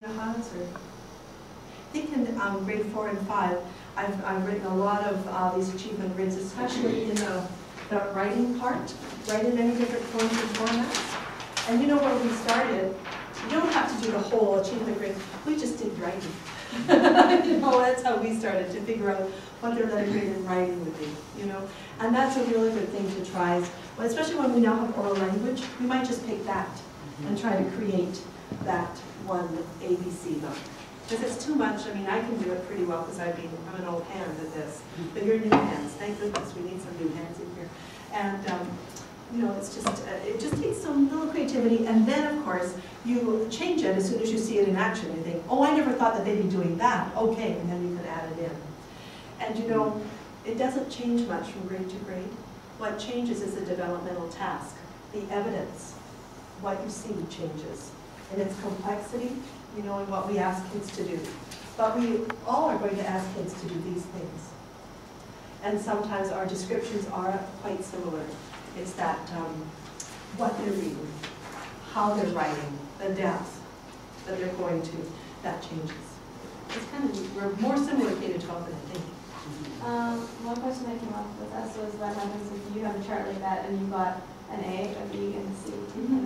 Hazard. I think in grade 4 and 5, I've written a lot of these achievement grids, especially in the writing part, write in many different forms and formats. And you know where we started, you don't have to do the whole achievement grid, we just did writing. You know, that's how we started to figure out what their letter grade in writing would be, you know. And that's a really good thing to try, well, especially when we now have oral language, we might just pick that and try to create that one ABC though. Because it's too much. I mean, I can do it pretty well because I'm an old hand at this. But you're new hands. Thank goodness we need some new hands in here. And you know, it's just it just takes some little creativity. And then of course you change it as soon as you see it in action. You think, oh, I never thought that they'd be doing that. Okay, and then you can add it in. And you know, it doesn't change much from grade to grade. What changes is the developmental task, the evidence. What you see changes. And its complexity, you know, and what we ask kids to do. But we all are going to ask kids to do these things. And sometimes our descriptions are quite similar. It's that what they're reading, how they're writing, the depth that they're going to, that changes. It's kind of, we're more similar K-12 than I think. One question that came up with us was what happens if you have a chart like that and you got an A, a B, and a C.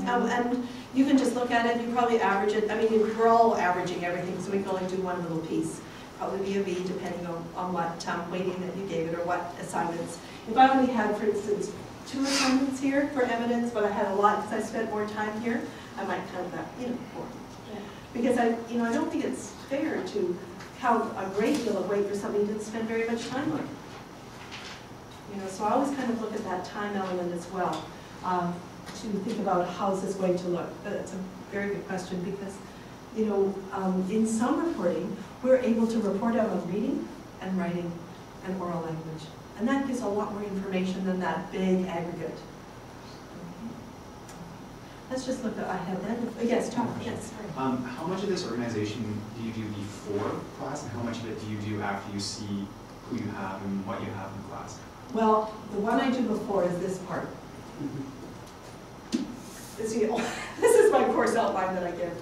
And you can just look at it, you probably average it. I mean, we're all averaging everything, so we can only do one little piece. Probably be a B, depending on what weighting that you gave it or what assignments. If I only had, for instance, 2 assignments here for evidence, but I had a lot because I spent more time here, I might count that, you know, more. Yeah. Because I don't think it's fair to count a great deal of weight for something you didn't spend very much time on. You know, so I always kind of look at that time element as well. To think about how is this going to look. That's a very good question because, you know, in some reporting, we're able to report out on reading and writing and oral language. And that gives a lot more information than that big aggregate. Okay. Let's just look at, I have that. Yes, Tom, yes, sorry. How much of this organization do you do before class and how much of it do you do after you see who you have and what you have in class? Well, the one I do before is this part. This is my course outline that I give.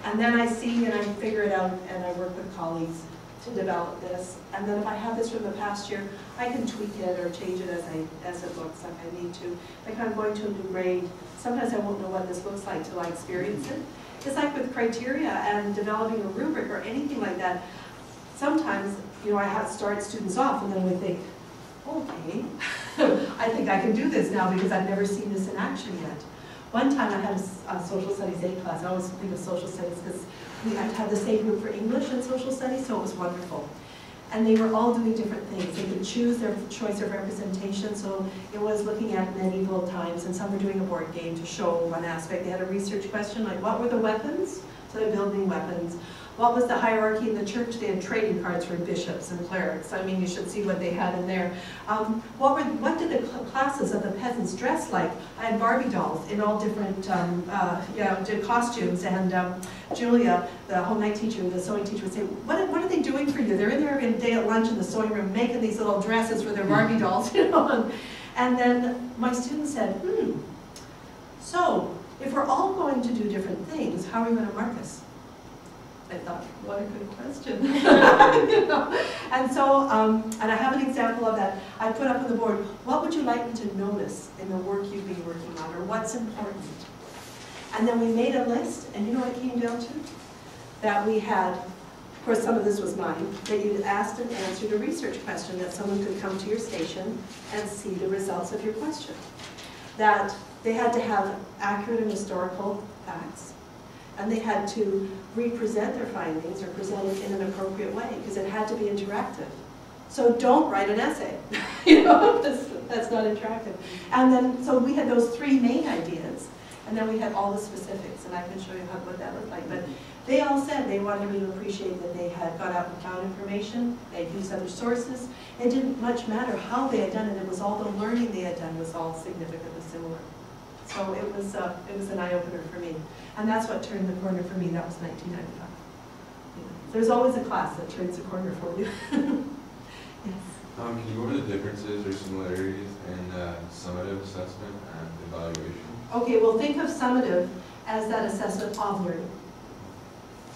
And then I see and I figure it out and I work with colleagues to develop this. And then if I have this from the past year, I can tweak it or change it as it looks like I need to. Like I'm going to a new grade, sometimes I won't know what this looks like till I experience it. It's like with criteria and developing a rubric or anything like that. Sometimes, you know, I have to start students off and then we think, okay, I think I can do this now because I've never seen this in action yet. One time I had a social studies A class. I always think of social studies because we had the same group for English and social studies, so it was wonderful. And they were all doing different things. They could choose their choice of representation, so it was looking at medieval times, and some were doing a board game to show one aspect. They had a research question, like what were the weapons? So they're building weapons. What was the hierarchy in the church? They had trading cards for bishops and clerics. I mean, you should see what they had in there. What did the classes of the peasants dress like? I had Barbie dolls in all different did costumes. And Julia, the home night teacher, the sewing teacher, would say, what are they doing for you? They're in there every day at lunch in the sewing room making these little dresses for their Barbie dolls. You know? And then my student said, so if we're all going to do different things, how are we going to mark us? I thought, what a good question. You know? And so, and I have an example of that. I put up on the board, what would you like me to notice in the work you've been working on, or what's important? And then we made a list, and you know what it came down to? That we had, of course some of this was mine, that you asked and answered a research question, that someone could come to your station and see the results of your question. That they had to have accurate and historical facts, and they had to represent their findings or present it in an appropriate way because it had to be interactive. So don't write an essay, you know, that's not interactive. And then, so we had those 3 main ideas, and then we had all the specifics, and I can show you what that looked like. But they all said they wanted me to appreciate that they had got out and found information, they had used other sources. It didn't much matter how they had done it, it was all the learning they had done was all significantly similar. So it was an eye-opener for me. And that's what turned the corner for me. That was 1995. Yeah. There's always a class that turns the corner for you. Yes. Can you go over the differences or similarities in summative assessment and evaluation? Okay, well think of summative as that assessment of learning.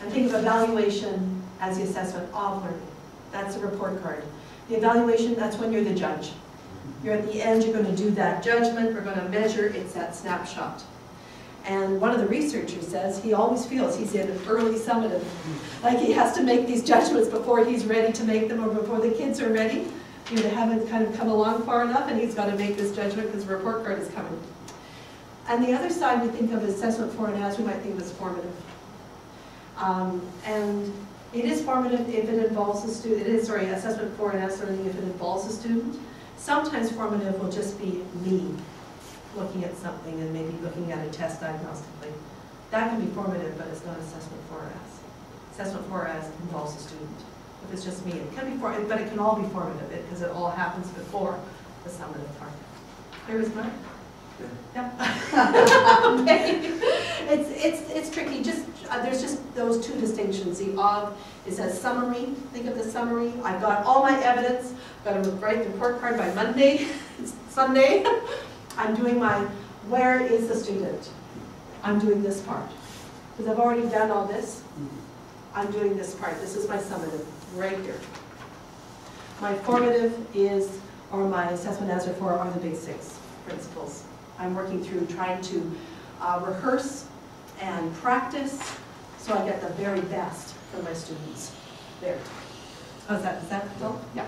And think of evaluation as the assessment of learning. That's the report card. The evaluation, that's when you're the judge. You're at the end, you're going to do that judgment, we're going to measure, it's that snapshot. And one of the researchers says he always feels he's in an early summative. Like he has to make these judgments before he's ready to make them or before the kids are ready. You know, they haven't kind of come along far enough and he's got to make this judgment because the report card is coming. And the other side we think of assessment for and as we might think of as formative. And it is formative if it involves a student, assessment for and as learning if it involves a student. Sometimes formative will just be me looking at something and maybe looking at a test diagnostically. That can be formative, but it's not assessment for as. Assessment for as involves a student. If it's just me, it can be formative, but it can all be formative because it all happens before the summative part. Here is mine. Yeah. Okay. It's tricky. There's just those two distinctions. The of, it says summary. Think of the summary. I've got all my evidence. I've got to write the report card by Monday. It's Sunday. I'm doing my, where is the student? I'm doing this part. Because I've already done all this. I'm doing this part. This is my summative right here. My formative is, or my assessment answer for are the big 6 principles. I'm working through trying to rehearse and practice so I get the very best from my students. There. Oh, is that Phil? Yeah.